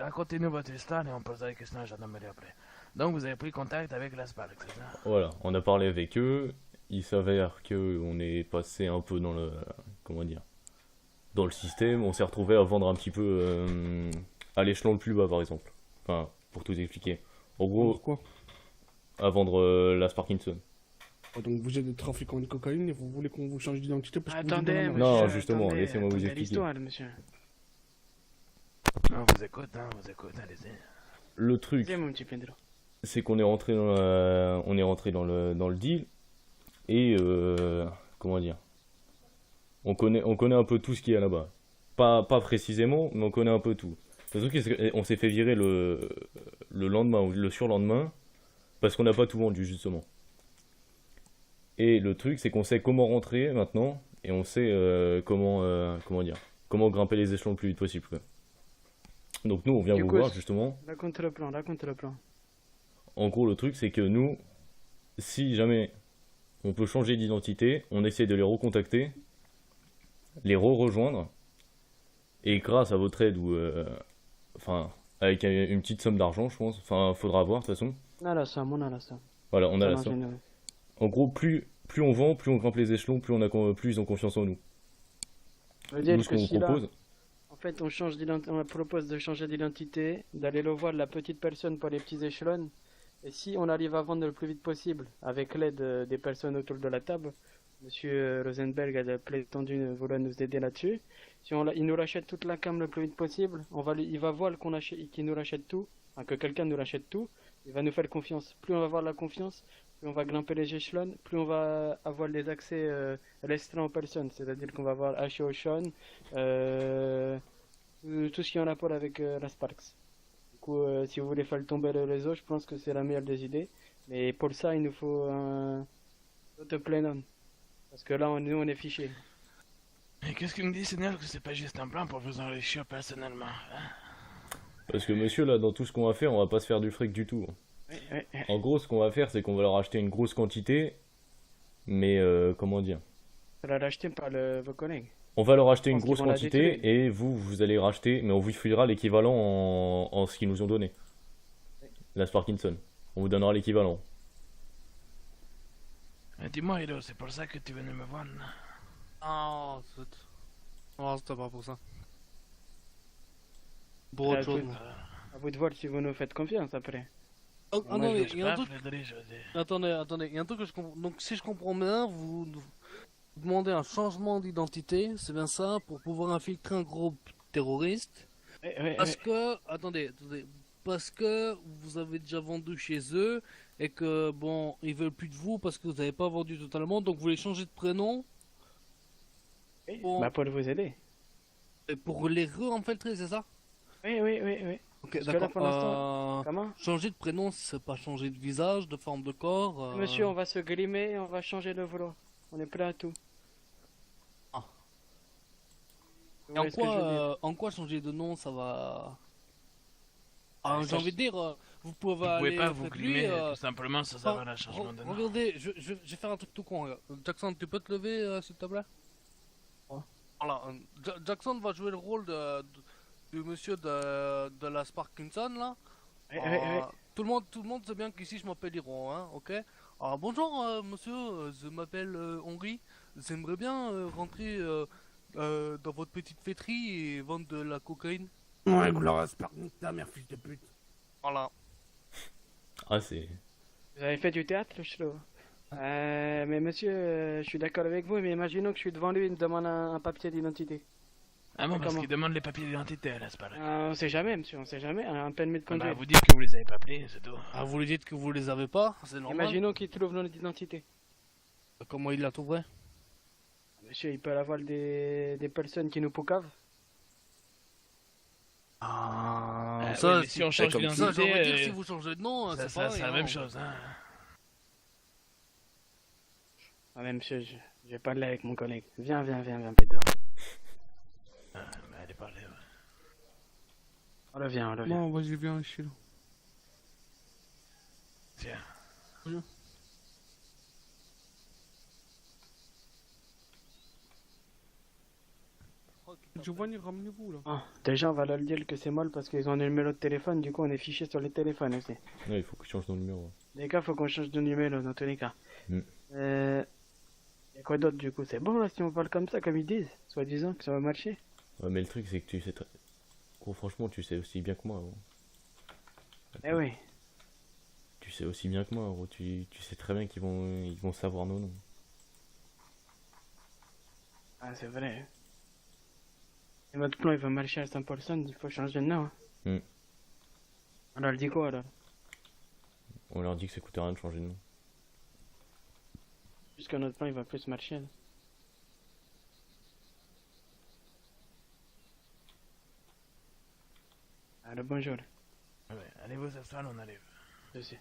racontez-nous votre histoire et on posera des questions à la gendarmerie après. Donc, vous avez pris contact avec la SPARC, c'est ça? Voilà, on a parlé avec eux. Il s'avère que on est passé un peu dans le, comment dire, dans le système. On s'est retrouvé à vendre un petit peu à l'échelon le plus bas, par exemple. Enfin, pour tout expliquer. En Vendre gros, quoi? à vendre la Sparkinson. Ah, donc vous êtes des trafiquants de cocaïne et vous voulez qu'on vous change d'identité parce que vous êtes dans la Attendez, merde. Non, monsieur, justement, laissez-moi vous attendez expliquer. l'histoire, monsieur. On vous écoute, allez-y. Le Dis, truc, mon petit Pedro. c'est qu'on est rentré on est rentré dans le deal et comment dire, on connaît un peu tout ce qu'il y a là-bas. Pas précisément, mais on connaît un peu tout. Le truc, c'est qu'on s'est fait virer le lendemain ou le surlendemain parce qu'on n'a pas tout vendu justement. Et le truc, c'est qu'on sait comment rentrer maintenant et on sait comment dire, comment grimper les échelons le plus vite possible, quoi. Donc nous, on vient Du vous coup, voir justement. raconte le plan, raconte le plan. En gros, le truc, c'est que nous, si jamais on peut changer d'identité, on essaie de les recontacter, les re-rejoindre, et grâce à votre aide ou enfin avec une petite somme d'argent, je pense, enfin faudra voir de toute façon. On a la somme. Voilà, on a Ça la marche somme. généreux. En gros, plus on vend, plus on grimpe les échelons, plus ils ont confiance en nous. Ça veut Nous, dire ce que qu'on vous si là, propose, en fait, on propose de changer d'identité, d'aller le voir la petite personne pour les petits échelons, et si on arrive à vendre le plus vite possible, avec l'aide des personnes autour de la table, Monsieur Rosenberg a prétendu vouloir nous aider là-dessus. Si il nous rachète toute la cam le plus vite possible, il va voir qu'il nous rachète tout, enfin, que quelqu'un nous rachète tout, il va nous faire confiance. Plus on va avoir la confiance, plus on va grimper les échelons, plus on va avoir les accès restreints aux personnes. C'est-à-dire qu'on va avoir H. Ocean, tout ce qui est en rapport avec la Sparks. Du coup, si vous voulez faire tomber le réseau, je pense que c'est la meilleure des idées. Mais pour ça, il nous faut un autre plénum. Parce que là, nous, on est fichés. Et qu'est-ce qu'il me dit, Seigneur, que c'est pas juste un plan pour vous enrichir personnellement, hein? parce que monsieur, là, dans tout ce qu'on va faire, on va pas se faire du fric du tout. Ouais, ouais, ouais. En gros, ce qu'on va faire, c'est qu'on va leur acheter une grosse quantité, mais comment dire, Ça l'a racheté par vos collègues. on va leur Je acheter une pense qu'ils grosse vont la quantité détruire. et vous allez racheter, mais on vous filera l'équivalent en ce qu'ils nous ont donné. La Sparkinson. On vous donnera l'équivalent. Dis-moi, Hiro, c'est pour ça que tu venais me voir, non? Non, non, c'était pas pour ça. Pour À autre chose, vous, moi. à vous de voir si vous nous faites confiance après. Oh, Moi, je attendez, veux il y a un Pas truc. Frédéric, je veux dire. Attendez, il y a un truc que je comprends. Donc, si je comprends bien, vous demandez un changement d'identité, c'est bien ça, pour pouvoir infiltrer un groupe terroriste. Ouais, ouais, Parce ouais. que, attendez, parce que vous avez déjà vendu chez eux et que, bon, ils veulent plus de vous parce que vous n'avez pas vendu totalement, donc vous voulez changer de prénom pour, Bah, pour vous aider. pour les re-infiltrer, c'est ça? Oui, oui, oui, oui. Ok, Parce que là, d'accord. pour l'instant, comment? Changer de prénom, c'est pas changer de visage, de forme de corps. Monsieur, on va se grimer, on va changer le vouloir. On est prêt à tout. Ah. Vous Et en voyez ce que je veux dire? en quoi changer de nom, ça va... Ah, j'ai envie de dire, vous pouvez Vous pouvez aller pas vous auprès de lui. grimer tout simplement sans avoir un changement de nom. Regardez, je vais faire un truc tout con. Regarde. Jackson, tu peux te lever, s'il te plaît? Ouais. Voilà, Jackson va jouer le rôle du monsieur de la Sparkinson, là. Ouais, ouais, ouais. Tout le monde sait bien qu'ici je m'appelle Hiro, hein, ok? Alors bonjour monsieur, je m'appelle Henri. J'aimerais bien rentrer dans votre petite fêterie et vendre de la cocaïne. Ouais, Gloria Spark, ta mère, fils de pute. Voilà. Ah, c'est. Vous avez fait du théâtre, le chelou. Mais monsieur, je suis d'accord avec vous, mais imaginons que je suis devant lui et il me demande un papier d'identité. Ah bon, parce Comment? qu'il demande les papiers d'identité, là, c'est pas vrai. On sait jamais, monsieur, on sait jamais. Un permis de Bah, conduire. vous dites que vous les avez pas pris, c'est tout. Ah, vous lui dites que vous les avez pas, c'est normal. Imaginons qu'il trouve notre identité. Comment il l'a trouvé? Monsieur, il peut avoir des personnes qui nous poucavent. Ah, Oui, mais si on change comme ça, j'ai envie de dire, d'identité, si vous changez de nom, c'est c'est pareil. la hein. même chose, hein. Ah, mais monsieur, je vais parler avec mon collègue. Viens, Pedro. Mais allez parler, ouais. On revient, on revient. Non, vas-y, viens, ici, là. Tiens. Giovanni, ramenez-vous là. Ah, déjà, on va leur dire que c'est mal parce qu'ils ont un numéro de téléphone, du coup, on est fiché sur les téléphones aussi. Ouais, il faut que je change ton numéro. Les gars, faut qu'on change de numéro dans tous les cas. Mm. Et quoi d'autre du coup? C'est bon là si on parle comme ça, comme ils disent, soi-disant que ça va marcher? Ouais, mais le truc, c'est que tu sais très... Gros, franchement, tu sais aussi bien que moi, gros. Eh oui. Tu sais aussi bien que moi, gros. Tu sais très bien ils vont savoir nos noms. Ah, c'est vrai. Et votre plan il va marcher à 100%, il faut changer de nom. Hein. Mm. On leur dit quoi alors? On leur dit que ça coûte rien de changer de nom. Puisque notre plan il va plus marcher. Là. Alors bonjour. Ouais, allez vous asseoir, on arrive. Je sais.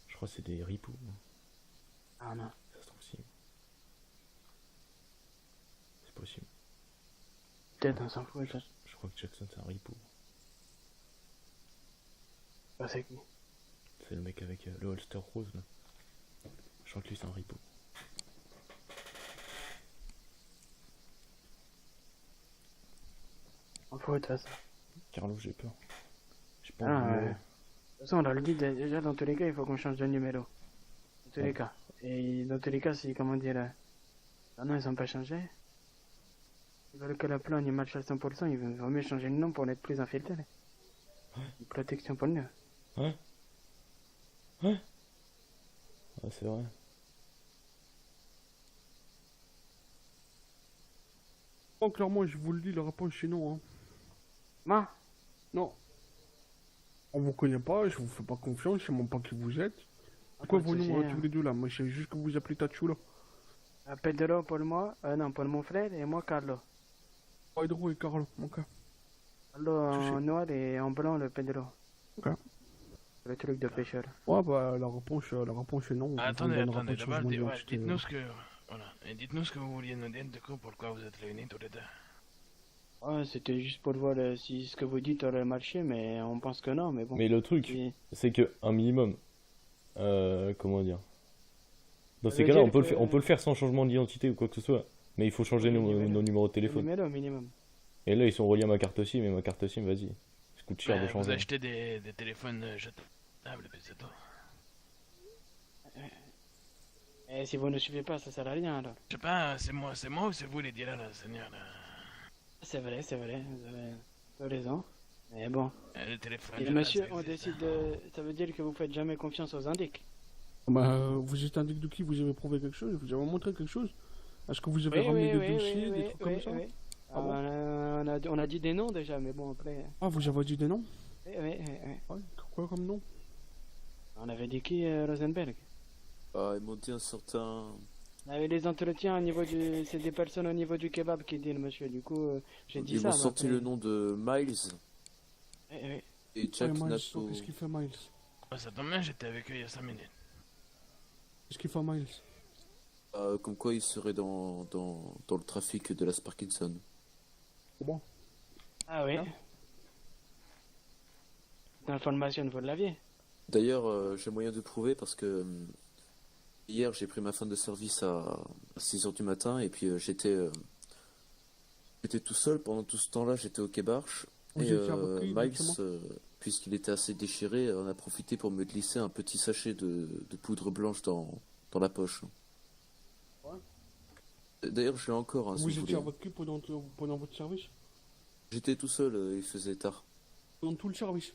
Je crois que c'est des ripoux. Ah non. Ça se trouve si. C'est possible. Peut-être on s'en fout. Je crois que Jackson, c'est un ripou. Pas c'est qui? C'est le mec avec le holster rose, là. Je crois que lui, c'est un ripou. On fout de toute façon. Carlo, j'ai peur. J'ai pas Ah, envie de ouais. mourir. De toute façon, on leur dit déjà dans tous les cas, il faut qu'on change de numéro. Dans tous les cas. Et dans tous les cas, si, comment dire, non, ils sont pas changés. Ils veulent que la plan il marche à 100%, il vaut mieux changer de nom pour être plus infiltré. Une protection pour nous. Ah, c'est vrai. Oh, clairement, je vous le dis, la réponse c'est non. Hein. Ma, Non. On vous connaît pas, je vous fais pas confiance, je sais même pas qui vous êtes. C'est quoi pas de vos noms souci, hein, hein. tous les deux là? Moi, je sais juste que vous appelez Tachu là. Pedro pour moi, non, pour mon frère et moi Carlo. Pedro et Carlo, ok. Carlo Je sais. en noir et en blanc le Pedro. Ok. Le truc de pêcheur. Ouais, bah la réponse est non. On Attendez, vous donnera attendez, pas de d'abord, changement ouais, d'identité, dites-nous ce que... Voilà, et dites-nous ce que vous vouliez nous dire, du coup, pourquoi vous êtes réunis tous les deux. Ouais, c'était juste pour voir si ce que vous dites aurait marché, mais on pense que non, mais bon. Mais le truc, Et- c'est que un minimum. Comment dire? Dans Ça ces veut cas-là, dire on que- peut le faire sans changement d'identité ou quoi que ce soit. Mais il faut changer Oui, oui, nos numéros de téléphone. Numéro minimum. Et là, ils sont reliés à ma carte SIM, mais ma carte SIM, vas-y. Ça coûte cher de Vous changer. achetez des téléphones jetables, puis c'est tout. Et si vous ne suivez pas, ça sert à rien alors. Je sais pas, c'est moi ou c'est vous les dealers, là, Seigneur. Là. C'est vrai, vous avez raison. Mais bon. Les téléphones Et jetables, monsieur, ça on existe, décide de... Ça veut dire que vous faites jamais confiance aux indiques. Bah, vous êtes indique de qui? Vous avez prouvé quelque chose? Vous avez montré quelque chose? Est-ce que vous avez ramené des dossiers, des trucs comme ça? Ah bon? On a dit des noms déjà, mais bon, après... Ah, vous avez dit des noms? Oui. Ouais, quoi comme nom? On avait dit qui, Rosenberg? Ah, ils m'ont dit un certain. On avait les entretiens au niveau du... C'est des personnes au niveau du kebab qui disent, monsieur. Du coup, j'ai dit Ils ça. m'ont mais sorti après- le nom de Miles Oui. et Jack Ouais, Miles, Nato. qu'est-ce qu'il fait Miles? Ah, ça tombe bien, j'étais avec eux il y a 5 minutes. Qu'est-ce qu'il fait Miles? Comme quoi il serait dans le trafic de la Sparkinson. Comment? Ah oui. Ah. L'information, vous l'aviez? D'ailleurs, j'ai moyen de prouver parce que hier j'ai pris ma femme de service à 6h du matin et puis j'étais tout seul pendant tout ce temps-là, j'étais au Quai-Barche. Vous Et étiez avec qui, Miles, exactement? puisqu'il était assez déchiré, en a profité pour me glisser un petit sachet de poudre blanche dans la poche. Ouais. D'ailleurs, je l'ai encore, hein, si Vous vous étiez voulez. avec qui pendant votre service? J'étais tout seul, il faisait tard. Pendant tout le service?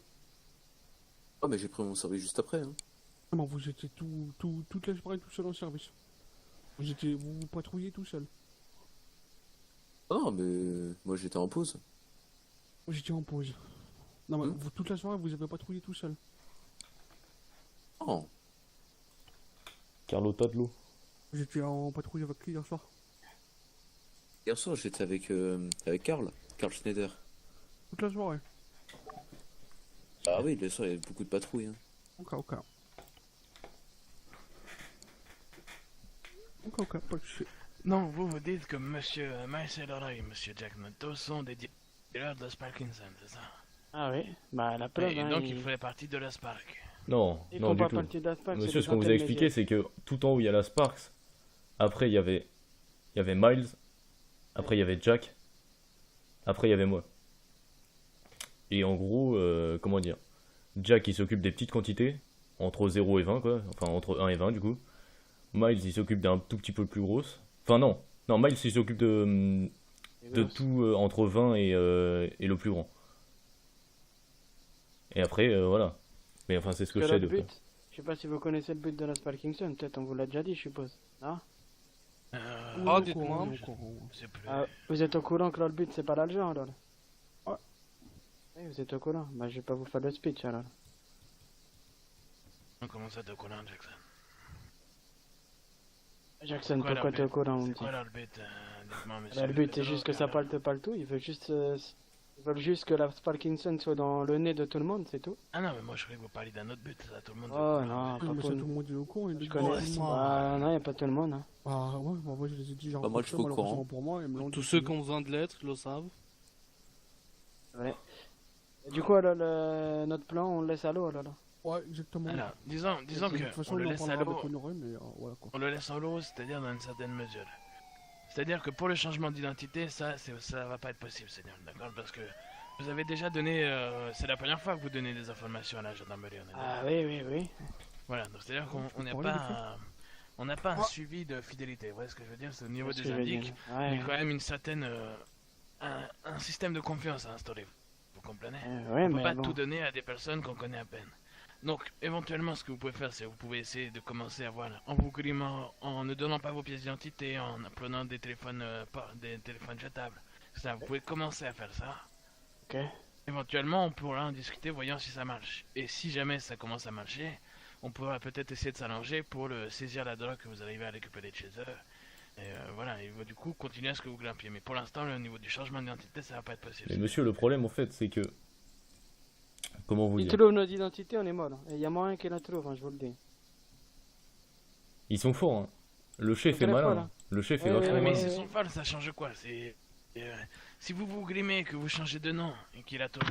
Ah, mais j'ai pris mon service juste après. Hein. Ah non, vous étiez toute la soirée tout seul en service. Vous patrouillez tout seul. Ah non, mais moi j'étais en pause. Vous étiez en pause. Non, mais vous, toute la soirée, vous avez patrouillé tout seul. Oh, Carlo Tadlo. Vous étiez en patrouille avec qui hier soir? hier soir j'étais avec Karl Schneider. Toute la soirée. Ah oui, le soir il y avait beaucoup de patrouilles. Hein. Ok. Ok, pas de soucis. Non, vous dites que monsieur Miles Laura et monsieur Jack Nato sont des dealers de Sparkinson, c'est ça? Ah oui. Bah, la preuve, Et hein, donc ils feraient partie de la Spark. Non, Ils non font du pas tout. partie d'Aspac, c'est Monsieur, des ce qu'on vous a antennes expliqué, médias. c'est que tout en haut, il y a la Sparks. Après, il y avait Miles. Après, il y avait Jack. Après, il y avait moi. Et en gros, comment dire, Jack, il s'occupe des petites quantités, entre 0 et 20, quoi. Enfin, entre 1 et 20, du coup. Miles, il s'occupe d'un tout petit peu plus grosse. Enfin, non. Non, Miles, il s'occupe de tout entre 20 et le plus grand. Et après, voilà. Mais enfin, c'est ce que je sais de quoi. Je sais pas si vous connaissez le but de la Sparkington, peut-être on vous l'a déjà dit, je suppose. Non? Ah, dites-moi. Je sais plus. Vous êtes au courant que là, le but c'est pas l'argent alors? Ouais. Oui, vous êtes au courant. Bah, je vais pas vous faire le speech alors. Comment ça t'es au courant, Jackson? Jackson, C'est quoi pourquoi leur t'es au but? courant, on me C'est dit? quoi leur but? Dites-moi, monsieur. Bah, le but c'est juste que ça parle tout, ils veulent juste... Ils veulent juste que la Sparkington soit dans le nez de tout le monde, c'est tout. Ah non, mais moi je croyais que vous parliez d'un autre but, ça, tout le monde. Oh non, Oui, pas mais pour ça, tout le nous. monde est au courant. Je connais. Ah non, y a pas tout le monde. Hein. Ah ouais, moi je les ai dit, j'ai Bah, moi, je suis au malheureusement courant. pour moi. Ils me l'ont Tous dit. ceux qui ont besoin de lettres le savent. Ouais. Et du coup, alors, notre plan, on le laisse à l'eau alors. Ouais, exactement. Alors, disons De que toute façon, on le on en laisse à parlera l'eau. avec Honoré, mais voilà quoi. On le laisse en l'eau, c'est-à-dire dans une certaine mesure. C'est-à-dire que pour le changement d'identité, ça va pas être possible, Seigneur, d'accord? Parce que vous avez déjà donné, c'est la première fois que vous donnez des informations à la gendarmerie, on est d'accord? Ah oui. Voilà, donc c'est-à-dire qu'on peux n'a parler vite pas, on n'a pas un suivi de fidélité. Vous voyez ce que je veux dire? C'est au niveau C'est ce des que je veux dire. indices, il y a Ouais. quand même une certaine, un système de confiance à instaurer. Vous comprenez? Ouais, On peut mais pas bon. tout donner à des personnes qu'on connaît à peine. Donc, éventuellement, ce que vous pouvez faire, c'est vous pouvez essayer de commencer à voir en vous grimant, en ne donnant pas vos pièces d'identité, en prenant des téléphones, des téléphones jetables. Ça, vous pouvez commencer à faire ça. Ok. Éventuellement, on pourra en discuter, voyant si ça marche. Et si jamais ça commence à marcher, on pourra peut-être essayer de s'allonger pour saisir la drogue que vous arrivez à récupérer de chez eux. Et voilà, et du coup, continuer à ce que vous grimpiez. Mais pour l'instant, au niveau du changement d'identité, ça va pas être possible. Mais monsieur, le problème en fait, c'est que. Comment vous Ils dire? trouvent notre identité, on est mort. Et il y a moyen qu'ils la trouvent, hein, je vous le dis. Ils sont forts, hein. Le chef Ils est sont très malin. forts, Hein. Le chef est Ouais, vachement Ouais, mais malin. s'ils sont folles, ça change quoi? Si vous vous grimez, que vous changez de nom, et qu'il a tout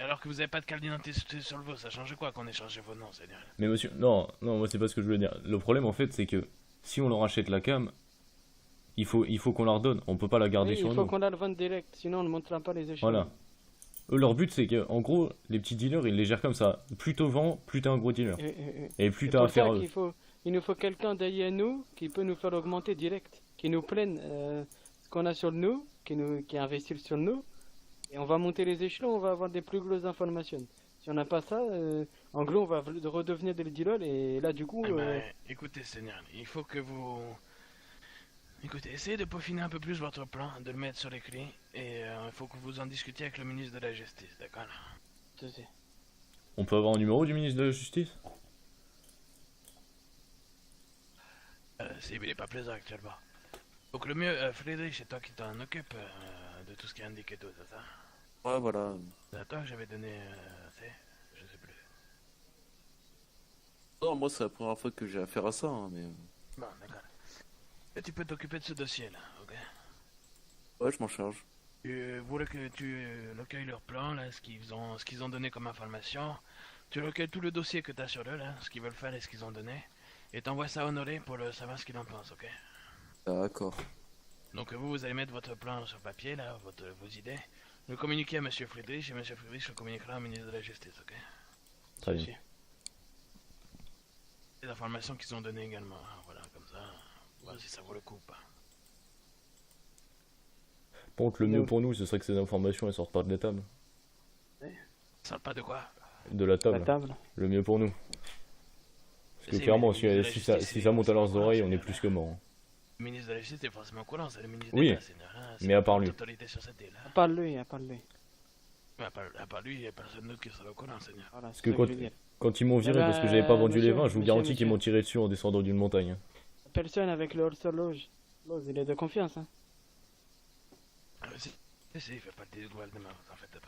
alors que vous n'avez pas de carte d'identité sur le vôtre, ça change quoi qu'on ait changé vos noms, c'est-à-dire? Mais monsieur, non, moi c'est pas ce que je voulais dire. Le problème en fait, c'est que si on leur achète la cam, il faut qu'on leur donne. On peut pas la garder Oui, sur il faut nous. qu'on la vende direct, sinon on ne montrera pas les échelons. Voilà. Eux, leur but, c'est que, en gros, les petits dealers, ils les gèrent comme ça. Plus t'en vends, plus t'es un gros dealer. Et plus C'est t'as pour ça affaire à eux. il nous faut quelqu'un derrière nous qui peut nous faire augmenter direct, qui nous prenne ce qu'on a sur nous, qui investit sur nous, et on va monter les échelons, on va avoir des plus grosses informations. Si on n'a pas ça, en gros, on va redevenir des dealers, et là, du coup... Eh ben, écoutez, Seigneur, il faut que vous... Écoutez, essayez de peaufiner un peu plus votre plan, de le mettre sur l'écrit, et il faut que vous en discutiez avec le ministre de la Justice, d'accord? je sais. On peut avoir un numéro du ministre de la Justice? Il est pas plaisant actuellement. Donc le mieux, Frédéric, c'est toi qui t'en occupe de tout ce qui est indiqué et tout, c'est ça? Ouais, voilà. C'est à toi que j'avais donné, je sais plus. Non, moi, c'est la première fois que j'ai affaire à ça, hein, mais... Bon, d'accord. Et tu peux t'occuper de ce dossier-là, ok? Ouais, je m'en charge. Tu recueilles leur plan, là, ce qu'ils ont donné comme information. Tu recueilles tout le dossier que tu as sur eux, là, ce qu'ils veulent faire et ce qu'ils ont donné. Et t'envoies ça à Honoré pour savoir ce qu'il en pense, ok? D'accord. Donc vous allez mettre votre plan sur papier, là, vos idées. Le communiquer à Monsieur Friedrich, et Monsieur Friedrich le communiquera au ministre de la Justice, ok? Très bien. Les informations qu'ils ont données également, hein, voilà, comme ça, voir si ça vaut le coup ou pas. Par contre, le mieux pour nous, ce serait que ces informations elles sortent pas de la table. Ça pas de quoi? De la table. La table. Le mieux pour nous. Parce que Si, clairement, mais le si ministre de la ça Justice, monte à leurs c'est oreilles, pas on est grave, plus que mort. Hein. Le ministre de la Justice est forcément au courant, c'est le ministre Oui, d'État, Seigneur, hein, c'est mais à part la lui. autorité sur cette île. Hein. À part lui, à part lui. Mais à part lui, il n'y a personne d'autre qui sera au courant, Seigneur. Voilà, Parce c'est que ça quand, je veux dire. quand ils m'ont viré Eh ben, parce que j'avais pas vendu les monsieur, vins, je vous monsieur, garantis qu'ils monsieur. m'ont tiré dessus en descendant d'une montagne. Hein. Personne avec le hors loge. Il est de confiance, hein. Si, il fait partie du gouvernement, vous en faites pas.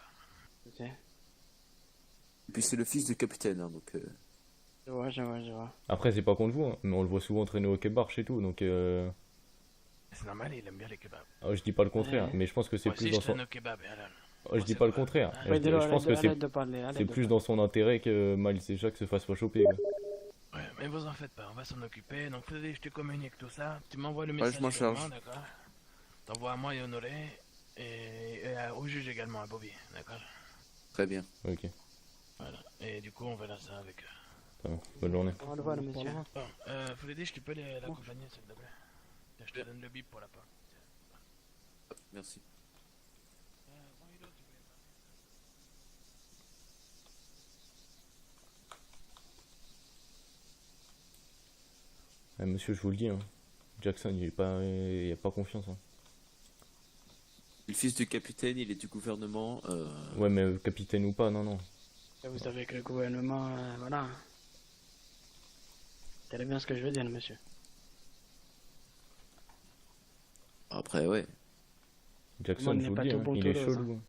Je sais. Et puis c'est le fils du capitaine, hein, donc... Je vois. Après, c'est pas contre vous, hein, mais on le voit souvent traîner au kebab chez tout, donc C'est normal, il aime bien les kebabs. je dis pas le contraire, Ouais. mais je pense que c'est Moi plus aussi, dans je son... traîne au kebab, et alors Je dis pas le contraire. Ah, Je Ouais, pense que arrête de parler, c'est plus dans son intérêt que Miles et Jack se fassent pas choper. Quoi. Ouais, mais vous en faites pas, on va s'en occuper. Donc, Freddy, je te communique tout ça. Tu m'envoies le Ouais, message je m'en également, charge. d'accord? T'envoies à moi et Honoré, au juge également, à Bobby, d'accord? Très bien. Ok, Voilà. Et du coup, on verra ça avec eux. ça va. Bonne journée. Au revoir, On monsieur. parlera. Bon, Freddy, je peux l'accompagner, s'il te plaît? Tiens, je te donne le bip pour la porte. Merci. Monsieur, je vous le dis, hein. Jackson, il a pas confiance. Hein. Le fils du capitaine, il est du gouvernement. Ouais, mais capitaine ou pas, non, non. Et vous savez que le gouvernement, voilà. Vous savez bien ce que je veux dire, monsieur. Après, ouais. Jackson, monde je n'est vous le pas dis, tout hein, bon, il tout est rose, chelou. Hein.